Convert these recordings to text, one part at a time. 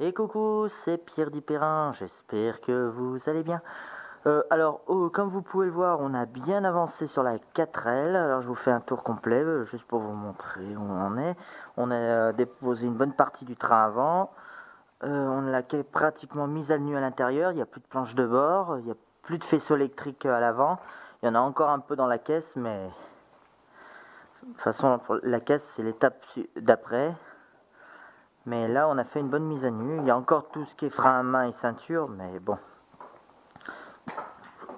Et coucou, c'est Pierre Dipérin, j'espère que vous allez bien. Comme vous pouvez le voir, on a bien avancé sur la 4L. Alors je vous fais un tour complet, juste pour vous montrer où on est. On a déposé une bonne partie du train avant. On l'a pratiquement mise à nu à l'intérieur, il n'y a plus de planche de bord, il n'y a plus de faisceau électrique à l'avant. Il y en a encore un peu dans la caisse, mais de toute façon, la caisse, c'est l'étape d'après. Mais là, on a fait une bonne mise à nu. Il y a encore tout ce qui est frein à main et ceinture, mais bon.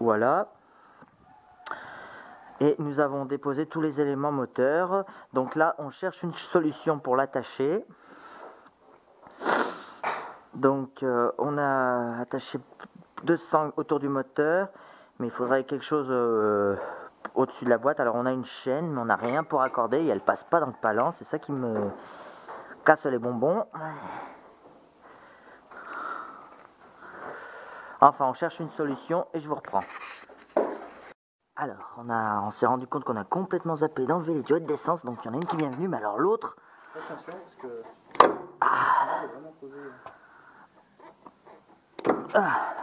Voilà. Et nous avons déposé tous les éléments moteurs. Donc là, on cherche une solution pour l'attacher. Donc, on a attaché 200 autour du moteur, mais il faudrait quelque chose au-dessus de la boîte. Alors, on a une chaîne, mais on n'a rien pour accorder et elle passe pas dans le palan. C'est ça qui me casse les bonbons. Enfin, on cherche une solution et je vous reprends. Alors, on s'est rendu compte qu'on a complètement zappé d'enlever les diodes d'essence. Donc, il y en a une qui est bienvenue, mais alors l'autre... Attention, parce que...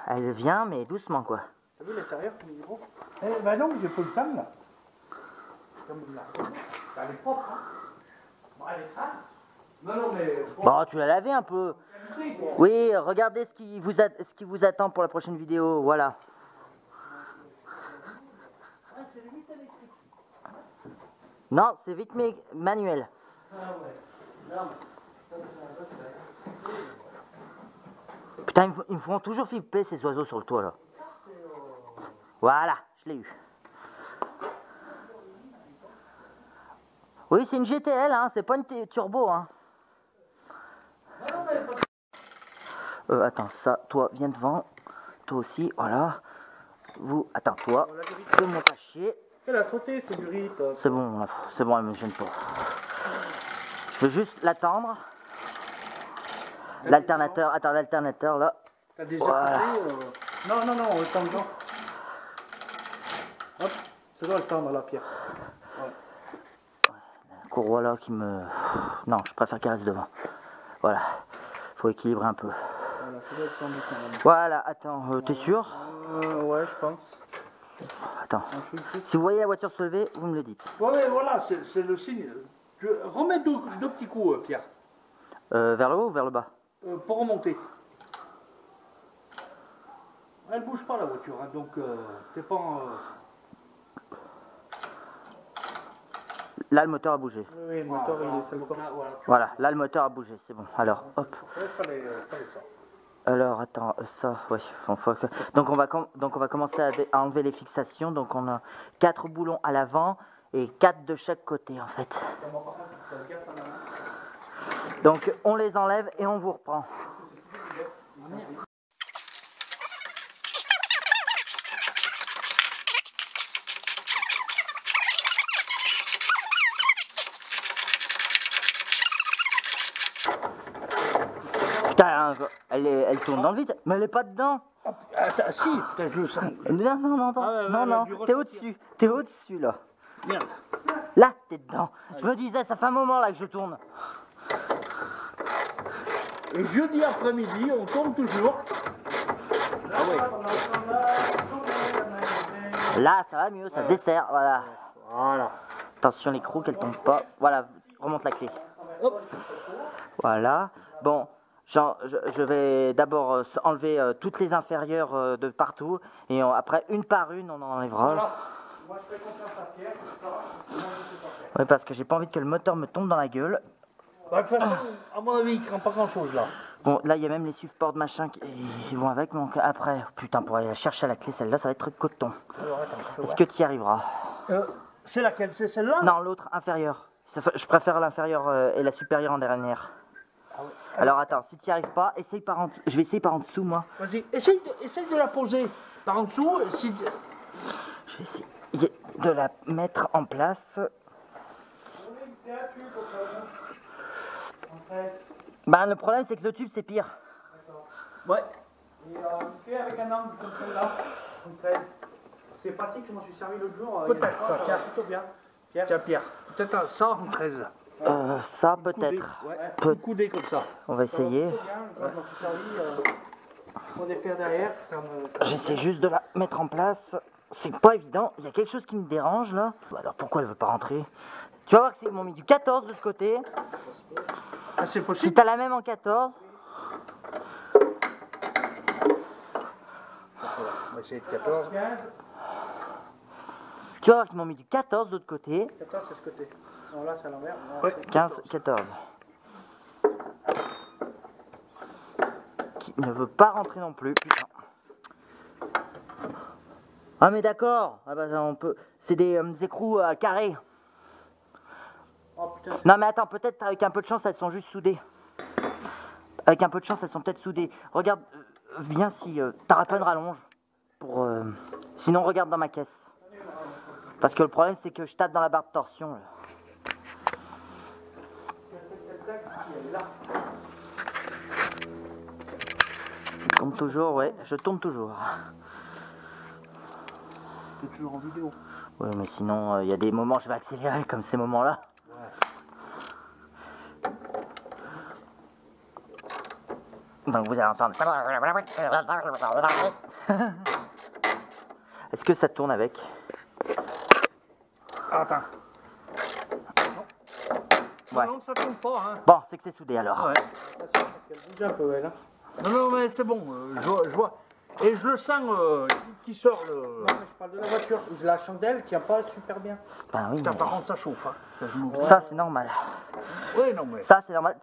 elle vient, mais doucement, quoi. T'as vu l'intérieur comme il est beau? Eh ben non, j'ai pas le temps, là. Comme il l'a. Elle est propre, hein. Bon, elle est sale. Non, mais... Bon, tu l'as lavé un peu. Oui, regardez ce qui vous attend pour la prochaine vidéo, voilà. C'est limite électrique. Non, c'est vite mais manuel. Ah ouais. Non, Putain, ils me font toujours flipper ces oiseaux sur le toit, là. Voilà, je l'ai eu. Oui, c'est une GTL, hein, c'est pas une turbo, hein. Attends, ça, toi, viens devant. Toi aussi, voilà. Vous, attends, toi, fais mon chier. elle a sauté, c'est du riz, toi. C'est bon, elle me gêne pas. Je veux juste l'attendre. L'alternateur, attends, l'alternateur, là. T'as déjà Voilà. coupé Non, on le tend dedans. Hop, ça doit le tendre, là, Pierre. Ouais. La courroie, là, qui me... Non, je préfère qu'elle reste devant. Voilà. Faut équilibrer un peu. Voilà, ça doit être tendu quand même. Voilà, attends, t'es sûr? Ouais, je pense. Attends. Si vous voyez la voiture se lever, vous me le dites. Ouais, mais voilà, c'est le signe. Remets deux petits coups, Pierre. Vers le haut ou vers le bas? Pour remonter. Elle bouge pas la voiture, hein, donc t'es pas en... Là, le moteur a bougé. Oui, le moteur, il est sale. Voilà, là, le moteur a bougé, c'est bon. Alors, hop. Ouais, fallait ça. Alors, attends, ça, ouais, donc on va commencer à enlever les fixations. Donc, on a 4 boulons à l'avant et 4 de chaque côté, en fait. Donc, on les enlève et on vous reprend. Putain, elle tourne dans le vide, mais elle est pas dedans. Attends, si, je le sens. Non, t'es au-dessus, là. Merde. Là, t'es dedans. Je me disais, ça fait un moment là que je tourne. Et jeudi après-midi, on tourne toujours. Ah oui. Là, ça va mieux, ça se dessert, voilà. Voilà. Attention les crocs, qu'elles tombent pas. Voilà, remonte la clé. Hop. Voilà. Bon, je vais d'abord enlever toutes les inférieures de partout. Et après, une par une, on en enlèvera. Voilà. Moi, je fais confiance à Pierre. Oui, parce que j'ai pas envie que le moteur me tombe dans la gueule. Bah, de toute façon, à mon avis, il craint pas grand-chose, là. Bon, là, il y a même les supports de machin qui vont avec. Donc après, putain, pour aller la chercher à la clé, celle-là, ça va être coton. Est-ce que tu y arriveras? C'est laquelle? C'est celle-là? Non, l'autre, inférieure. Je préfère l'inférieure et la supérieure en dernière. Ah ouais. Alors attends, si tu n'y arrives pas, essaye par en... je vais essayer par en dessous, moi. Vas-y, essaye de la poser par en dessous. Je vais essayer de la mettre en place. Ben, le problème, c'est que le tube, c'est pire. Ouais. Et fais avec un angle comme celle-là, une 13. C'est pratique, je m'en suis servi l'autre jour. Peut-être ça, Pierre. Plutôt bien. Pierre. Tiens, Pierre, peut-être ça en 13. Ça Coudé, peut-être. ouais, Peut- une coudée comme ça. On va essayer. Je m'en suis servi. On est fait derrière. J'essaie juste de la mettre en place. C'est pas évident. Il y a quelque chose qui me dérange là. Bah alors pourquoi elle veut pas rentrer? Tu vas voir que ils m'ont mis du 14 de ce côté. Ah, c'est Si possible. t'as la même en 14. On va essayer de 14. 15. Tu vas voir qu'ils m'ont mis du 14 de l'autre côté. 14, c'est ce côté. Non, là, c'est à l'envers. Ouais. 15, 14. Qui ne veut pas rentrer non plus. Putain. Ah mais d'accord. Ah bah on peut. C'est des écrous carrés. Oh putain. Non mais attends, peut-être avec un peu de chance elles sont juste soudées. Avec un peu de chance elles sont peut-être soudées. Regarde bien si t'auras pas une rallonge. Pour, sinon regarde dans ma caisse. Parce que le problème c'est que je tape dans la barre de torsion. Là. Je tourne toujours, ouais, je tourne toujours. T'es toujours en vidéo. Ouais mais sinon il y a des moments je vais accélérer comme ces moments là. Donc vous allez entendre. Est-ce que ça tourne avec? Attends. Ouais. Non, ça tourne pas. Hein. Bon, c'est que c'est soudé alors. Ouais. Parce qu'elle bouge un peu, elle. Hein. Non, mais c'est bon. Je vois. Et je le sens qui sort le. Non, mais je parle de la voiture. La chandelle tient pas super bien. Ben oui. Putain, Mais... par contre, ça chauffe. Hein. Ça c'est normal. Oui, non, mais. Ça c'est normal.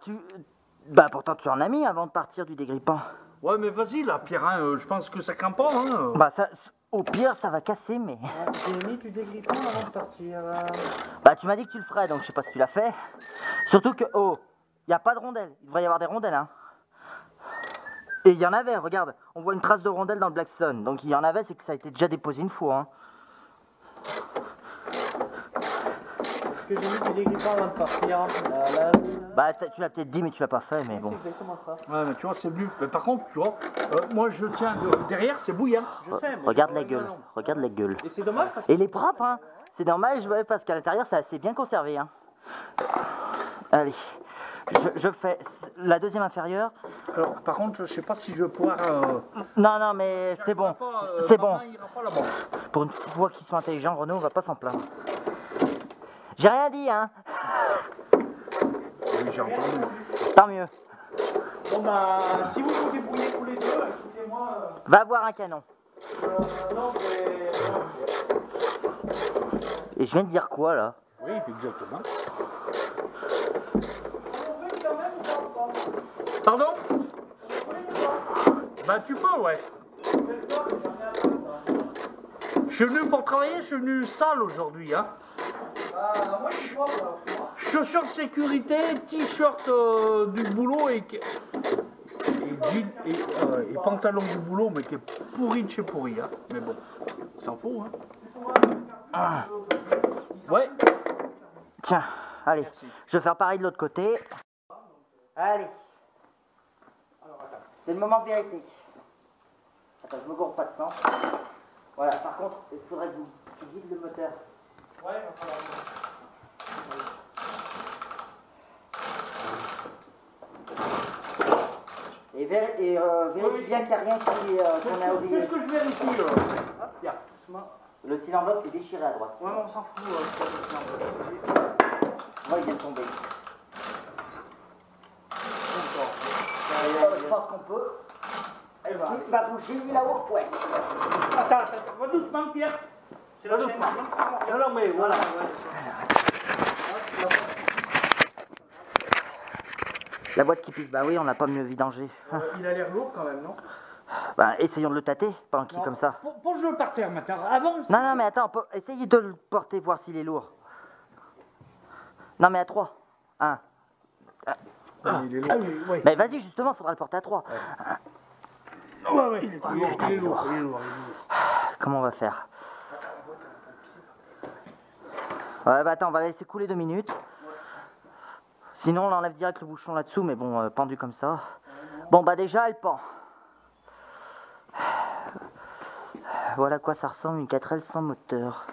Bah pourtant tu en as mis avant de partir du dégrippant. Ouais, mais vas-y, là, Pierre, hein, je pense que ça craint pas. Hein. Bah ça, au pire ça va casser mais. J'ai mis du dégrippant avant de partir. Bah tu m'as dit que tu le ferais donc je sais pas si tu l'as fait. Surtout que oh, il y a pas de rondelles. Il devrait y avoir des rondelles hein. Et il y en avait, regarde, on voit une trace de rondelle dans le Blackstone. Donc il y en avait, c'est que ça a été déjà déposé une fois. Hein. Est-ce que j'ai mis du dégrippant avant de partir? Bah tu l'as peut-être dit mais tu l'as pas fait mais bon. C'est exactement ça. Ouais, mais tu vois, c'est venu. Mais par contre, tu vois, moi je tiens derrière, c'est bouillant. Je sais, mais Regarde la gueule, regarde la gueule. Et c'est dommage parce que. Et il est propre hein. C'est dommage ouais, parce qu'à l'intérieur c'est assez bien conservé hein. Allez. Je fais la deuxième inférieure. Alors, par contre, je sais pas si je vais pouvoir. Non, mais c'est bon. C'est bon. Pour une fois qu'ils sont intelligents, Renaud, on va pas s'en plaindre. J'ai rien dit, hein. Oui, j'ai entendu. Tant mieux. Bon, bah, si vous vous débrouillez tous les deux, écoutez-moi. Va voir un canon. Non, mais. Et je viens de dire quoi, là? Oui, exactement. Pardon? Bah tu peux, ouais. Je suis venu pour travailler, je suis venu sale aujourd'hui, hein. Chaussures de sécurité, t-shirt du boulot et jean et pantalon du boulot, mais qui est pourri de chez pourri, hein. Mais bon, s'en fout, hein. Ouais. Tiens, allez. Merci. Je vais faire pareil de l'autre côté. Allez. C'est le moment de vérité. Attends, je me gourre pas de sang. Voilà, par contre, il faudrait que tu guides le moteur. Ouais, il va falloir. Et vérifie bien qu'il n'y a rien qu'on a oublié. C'est ce que je vérifie. Hop, tiens, doucement. Le cylindre bloc c'est déchiré à droite. Ouais, on s'en fout. Ouais, il vient de tomber. Je pense qu'on peut. Est-ce qu'il va bouger lui là-haut? Ouais. Attends, va doucement, Pierre. C'est la doucement. Non, mais voilà. La boîte qui pisse, bah oui, on n'a pas mieux vidanger. Il a l'air lourd quand même, non? Bah, essayons de le tâter, pendant qu'il est comme ça. Pose-le par terre maintenant. Avance. Non, mais attends, essayez de le porter, voir s'il est lourd. Non, mais à 3. 1. Il est lourd. Oui. Mais vas-y, justement, faudra le porter à 3. Ouais. Il putain, est lourd. Comment on va faire? Ouais, bah attends, on va la laisser couler 2 minutes. Sinon, on enlève direct le bouchon là-dessous, mais bon, pendu comme ça. Bon, bah déjà, elle pend. Voilà à quoi ça ressemble, une 4L sans moteur.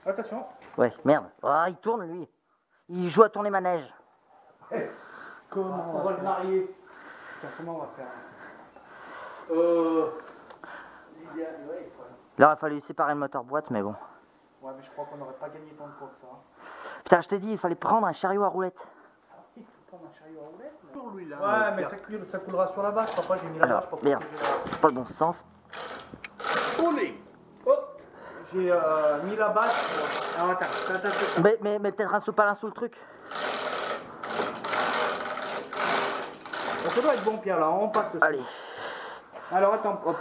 Attention. Ouais, merde. Ah, il tourne, lui. Il joue à tourner manège. Comment On va le marier. Tiens, comment on va faire? L'idéal, ouais, il faut... Là, il a fallu séparer le moteur boîte, mais bon. Ouais, mais je crois qu'on n'aurait pas gagné tant de poids que ça. Putain, je t'ai dit, il fallait prendre un chariot à roulettes. Il faut prendre un chariot à roulettes. Pour lui, là. Ouais, mais ça coulera sur la bâche. Papa, j'ai mis la Alors, bâche pour merde. protéger la... C'est pas le bon sens. Olé. Oh. J'ai mis la bâche. Alors, attends. Mais peut-être un sopalin sous le truc. Ça doit être bon, Pierre, là. On passe dessus. Allez. Alors, attends. Hop.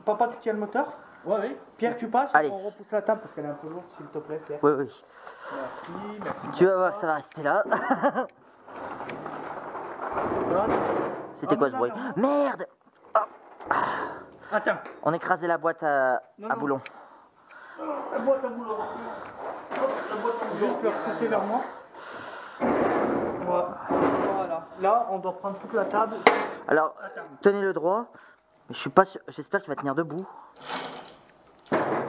Papa, tu tiens le moteur? Ouais. Pierre, tu passes? Allez. On repousse la table parce qu'elle est un peu lourde, s'il te plaît, Pierre. Oui, oui. Merci. Tu vas voir que ça va rester là. C'était quoi ce bruit? Merde! Attends. On écrasait la boîte à Non. boulons. La boîte à boulons. Hop, la boîte à boulons. Juste le repousser vers moi. Voilà. Là, on doit prendre toute la table. Alors, tenez-le droit. Mais je suis pas sûr. J'espère qu'il va tenir debout.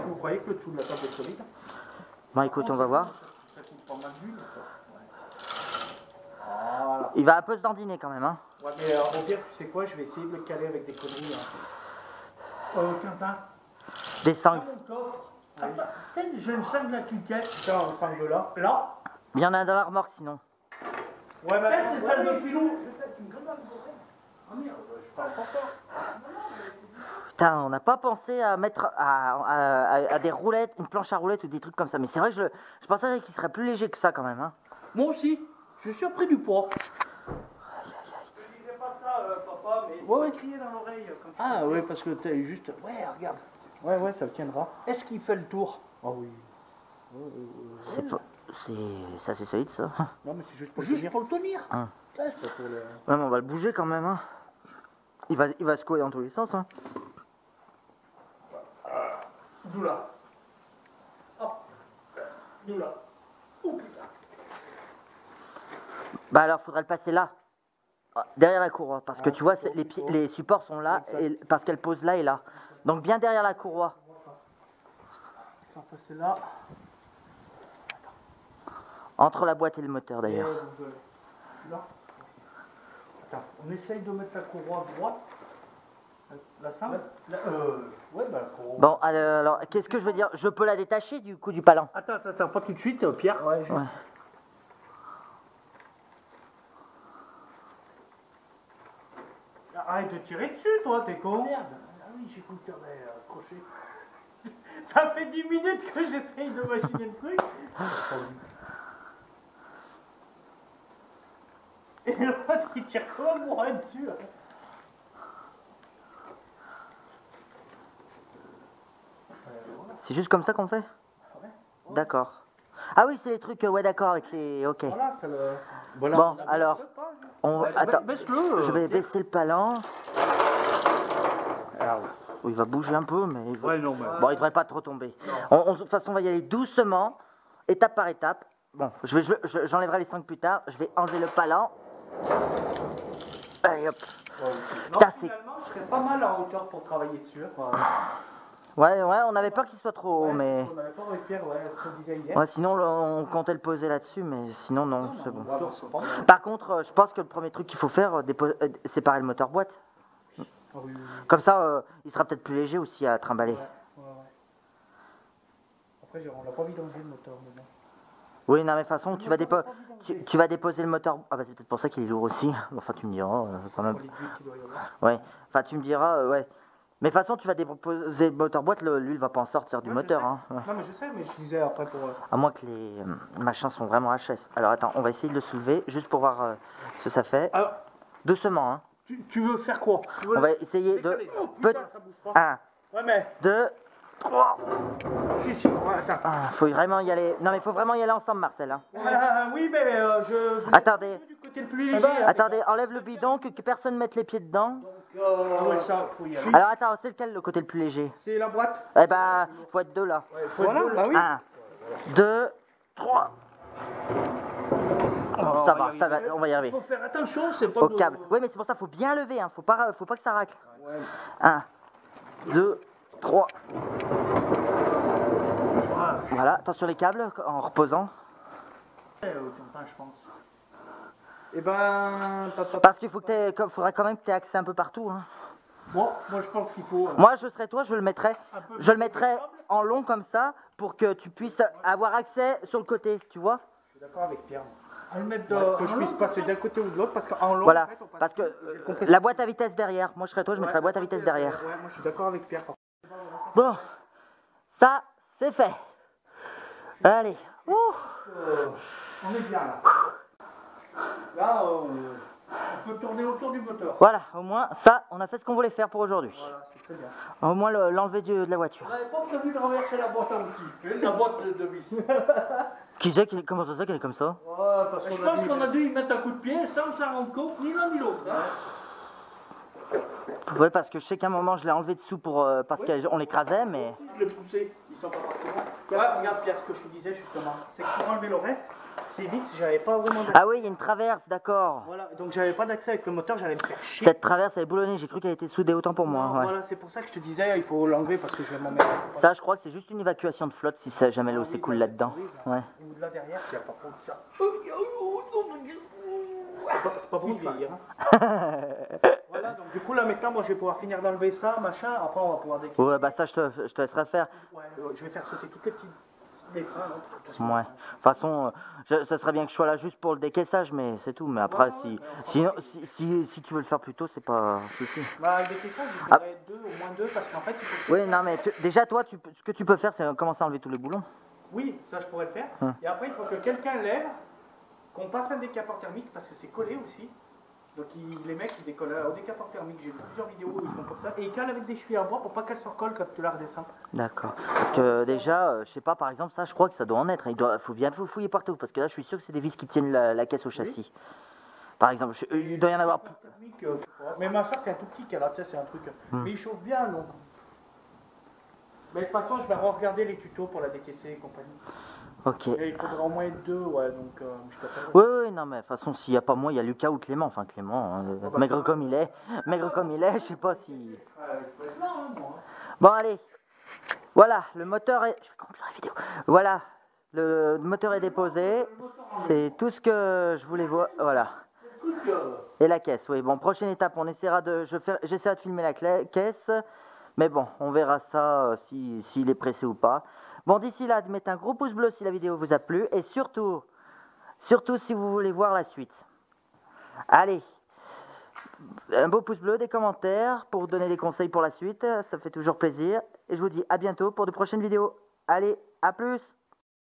Vous croyez que le dessous de la table est solide? Bon, écoute, on va voir. Ça coûte pas mal d'huile. Voilà. Il va un peu se dandiner quand même, hein. Ouais, mais au pire, tu sais quoi? Je vais essayer de le caler avec des conneries. Quentin. Des sangles. Dans mon coffre. Attends, tiens, j'ai une sangle à cliquet. Tiens, on semble là. Là. Il y en a un dans la remorque sinon. Ouais, mais Tiens, attends, c'est celle de filou. Ah merde, je parle pas fort. Putain, on n'a pas pensé à mettre à des roulettes, une planche à roulettes ou des trucs comme ça. Mais c'est vrai que je pensais qu'il serait plus léger que ça quand même, hein. Moi aussi. Je suis surpris du poids. Je te disais pas ça, papa, mais Ouais. crier dans l'oreille quand tu Ah fais oui, parce que t'es juste... Ouais, regarde. ça. Ouais, ça le tiendra. Est-ce qu'il fait le tour? Ah oui. C'est pas... C'est assez solide ça. Non, mais c'est juste pour le Juste tenir. pour le tenir. Hein. Ouais. Pas pour le... Ouais, mais on va le bouger quand même, hein. Il va secouer dans tous les sens, hein. D'où là. Hop. D'où là. Oh putain. Bah alors, faudrait le passer là. Derrière la courroie. Parce que tu vois, les supports sont là, et, parce qu'elle pose là et là. Donc bien derrière la courroie. On va passer là. Entre la boîte et le moteur d'ailleurs. Là. Attends, on essaye de mettre la courroie à droite. La sangle. Ouais, bah la courroie. Bon, alors, qu'est-ce que je veux dire? Je peux la détacher du coup du palan. Attends, pas tout de suite, Pierre. Ouais, juste. Ouais. Arrête de tirer dessus, toi, t'es con. Merde. Ah oui, j'ai cru que t'avais accroché. Ça fait 10 minutes que j'essaye de machiner le truc. Et l'autre, il tire comme un bourrin dessus. C'est juste comme ça qu'on fait? D'accord. Ah oui, c'est les trucs, ouais d'accord, avec les... Ok. Voilà, c'est le... Bon, alors, attends, Baisse-le. je vais baisser le palan. Ah oui. Oh, il va bouger un peu, mais... Ouais, non, mais... Bon, il devrait pas trop tomber. De toute façon, on va y aller doucement, étape par étape. Bon, j'enlèverai les sangles plus tard. Je vais enlever le palan. Allez, hop. Putain, c'est... Finalement, je serais pas mal en hauteur pour travailler dessus. Ouais, on avait peur qu'il soit trop haut, mais... On avait pas avec Pierre, ouais, ce qu'on disait hier. Ouais, sinon, on comptait le poser là-dessus, mais sinon, non, c'est bon. Ouais, bon, c'est pas mal. Par contre, je pense que le premier truc qu'il faut faire, séparer le moteur boîte. Ah oui, oui, oui. Comme ça, il sera peut-être plus léger aussi à trimballer. Ouais. Après, on l'a pas vidangé le moteur, mais bon. Oui, non, mais de toute façon, tu vas déposer le moteur. Ah, bah, c'est peut-être pour ça qu'il est lourd aussi. Enfin, tu me diras, quand même. Pour les guides qu'il doit y avoir. Ouais. Enfin, tu me diras, ouais. Mais de toute façon, tu vas déposer le moteur boîte, lui, il va pas en sortir du Ouais, moteur. je sais. Hein. Ouais. Non, mais je sais, mais je disais après pour... À moins que les machins sont vraiment HS. Alors, attends, on va essayer de le soulever, juste pour voir ce que ça fait. Alors, Doucement, hein. tu veux faire quoi? Tu veux On va essayer de... décaler. Oh putain, ça bouge pas. 1, Ouais, mais... 2, 3. Si, ouais, attends. Ah, faut vraiment y aller. Non, mais faut vraiment y aller ensemble, Marcel. Hein. Oui, mais je... Attendez. Du côté le plus léger. hein. Attendez, enlève le bidon, que personne mette les pieds dedans. Ah ouais, ça, faut y aller. Alors, attends, c'est lequel le côté le plus léger? C'est la boîte. Eh ben, faut être deux là. Voilà, bah oui. 1, 2, 3. Ça va, on va y arriver. Faut faire attention, c'est pas Au de- câble. Oui, mais c'est pour ça, faut bien lever, hein. Faut pas que ça racle. 1, 2, 3. Voilà, attention les câbles en reposant. Tintin, je pense. Et ben, Parce qu'il faudra quand même que tu aies accès un peu partout. Hein. Moi, je pense qu'il faut. Moi, je serais toi, je le mettrais Un peu en long comme ça pour que tu puisses avoir accès sur le côté, tu vois. je suis d'accord avec Pierre. à le mettre Que je puisse passer d'un côté ou de l'autre, parce qu'en long, Voilà, en fait, on passe parce que j'ai le compresseur. la boîte à vitesse derrière. Moi, je serais toi, je mettrais la boîte à vitesse derrière. Ouais, moi je suis d'accord avec Pierre. Bon, ça, c'est fait. Allez. Ouh. On est bien là. Là, on peut tourner autour du moteur. Voilà, au moins, ça, on a fait ce qu'on voulait faire pour aujourd'hui. Voilà, c'est très bien. Au moins, l'enlever de la voiture. On n'avait pas prévu de renverser la boîte à outils, la boîte de vis. Comment ça qu'elle est comme ça? Ouais, parce Je qu'on a pense dit- qu'on a dû y mettre un coup de pied sans s'en rendre compte, ni l'un ni l'autre. Hein. Ouais, parce que je sais qu'à un moment, je l'ai enlevé dessous parce qu'on l'écrasait, mais... Je l'ai poussé, ils sont pas partis. Ouais, regarde Pierre, ce que je te disais justement, c'est que pour enlever le reste, ces vis, j'avais pas vraiment d'accès. Ah oui, il y a une traverse, d'accord. Voilà, donc j'avais pas d'accès avec le moteur, j'allais me faire chier. Cette traverse, elle est boulonnée, j'ai cru qu'elle était soudée autant pour moi. Non, Ouais. Voilà, c'est pour ça que je te disais, il faut l'enlever parce que je vais m'en mettre. Ça, je crois que c'est juste une évacuation de flotte si jamais l'eau s'écoule là-dedans. Ouais. Ou de là derrière, tu as pas compte ça. Oh, non, Dieu. C'est pas bon de vieillir. Voilà, donc du coup là maintenant, moi je vais pouvoir finir d'enlever ça, machin, après on va pouvoir décaler. Ouais, bah ça, je te laisserai faire. Ouais, je vais faire sauter toutes les petites les freins, là, parce que de toute façon, Ouais. De toute façon, ça serait bien que je sois là juste pour le décaissage, mais c'est tout. Mais après, si tu veux le faire plus tôt, c'est pas un souci. Bah, avec des caissages, il faudrait deux, au moins deux, parce qu'en fait, il faut que... Oui, non, mais déjà, toi, ce que tu peux faire, c'est commencer à enlever tous les boulons. Oui, ça je pourrais le faire. Hum. Et après, il faut que quelqu'un lève, qu'on passe un décapeur thermique, parce que c'est collé aussi. Donc les mecs, ils décollent au décapeur thermique. J'ai vu plusieurs vidéos où ils font comme ça. Et ils calent avec des chevilles à bois pour pas qu'elles se recollent quand tu la redescends. D'accord. Parce que déjà, je sais pas, par exemple, ça, je crois que ça doit en être. Il faut bien fouiller partout, parce que là, je suis sûr que c'est des vis qui tiennent la caisse au châssis. Par exemple, il doit y en avoir... Thermique, mais ma soeur, c'est un tout petit qu'elle a, tu sais, c'est un truc. Mais il chauffe bien, donc. Mais de toute façon, je vais regarder les tutos pour la décaisser et compagnie. Ok. Et il faudra au moins deux, ouais, donc je t'appellerai. Oui, non, mais de toute façon, s'il n'y a pas moi, il y a Lucas ou Clément. Enfin, Clément, hein, maigre comme il est. Maigre comme il est, je sais pas si... Bon, allez. Voilà, le moteur est... Je vais conclure la vidéo. Voilà, le moteur est déposé. C'est tout ce que je voulais voir. Voilà. Et la caisse, oui. Bon, prochaine étape, on essaiera j'essaierai de filmer la caisse. Mais bon, on verra ça s'il est pressé ou pas. Bon, d'ici là, mettez un gros pouce bleu si la vidéo vous a plu. Et surtout si vous voulez voir la suite. Allez, un beau pouce bleu, des commentaires pour donner des conseils pour la suite. Ça fait toujours plaisir. Et je vous dis à bientôt pour de prochaines vidéos. Allez, à plus!